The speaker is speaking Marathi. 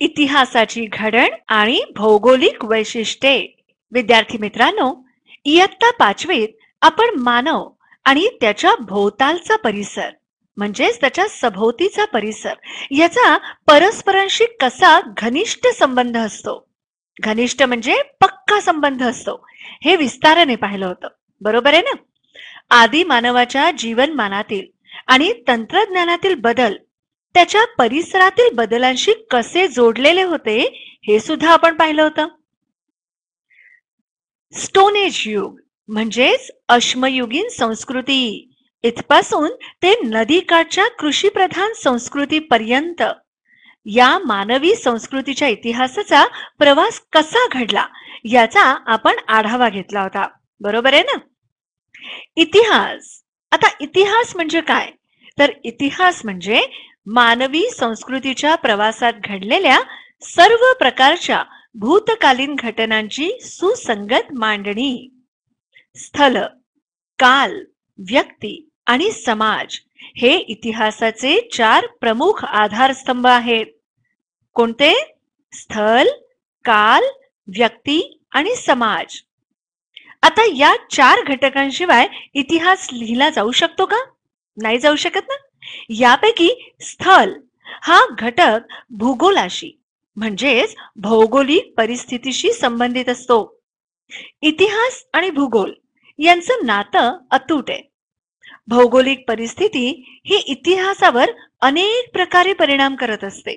इतिहासाची घडण आणि भौगोलिक वैशिष्ट्ये. विद्यार्थी मित्रांनो, इयत्ता 5वीत आपण मानव आणि त्याच्या भोवतालचा परिसर म्हणजेच त्याच्या सभोवतीचा परिसर याचा परस्परांशी कसा घनिष्ठ संबंध असतो, घनिष्ठ म्हणजे पक्का संबंध असतो, हे विस्ताराने पाहिलं होतं. बरोबर आहे ना? आदी मानवाच्या जीवनमानातील आणि तंत्रज्ञानातील बदल त्याच्या परिसरातील बदलांशी कसे जोडलेले होते हे सुद्धा आपण पाहिलं होतं. स्टोन एज युग म्हणजेच अश्मयुगीन संस्कृती इथपासून ते नदीकाठच्या कृषीप्रधान संस्कृतीपर्यंत या मानवी संस्कृतीच्या इतिहासाचा प्रवास कसा घडला याचा आपण आढावा घेतला होता. बरोबर आहे ना? इतिहास. आता इतिहास म्हणजे काय? तर इतिहास म्हणजे मानवी संस्कृतीच्या प्रवासात घडलेल्या सर्व प्रकारच्या भूतकालीन घटनांची सुसंगत मांडणी. स्थल, काल, व्यक्ती आणि समाज हे इतिहासाचे 4 प्रमुख आधारस्तंभ आहेत. कोणते? स्थल, काल, व्यक्ती आणि समाज. आता या 4 घटकांशिवाय इतिहास लिहिला जाऊ शकतो का? नाही जाऊ शकत ना. यापैकी स्थल हा घटक भूगोलाशी म्हणजेच भौगोलिक परिस्थितीशी संबंधित असतो. इतिहास आणि भूगोल यांचं नातं अतूट आहे. भौगोलिक परिस्थिती ही इतिहासावर अनेक प्रकारे परिणाम करत असते.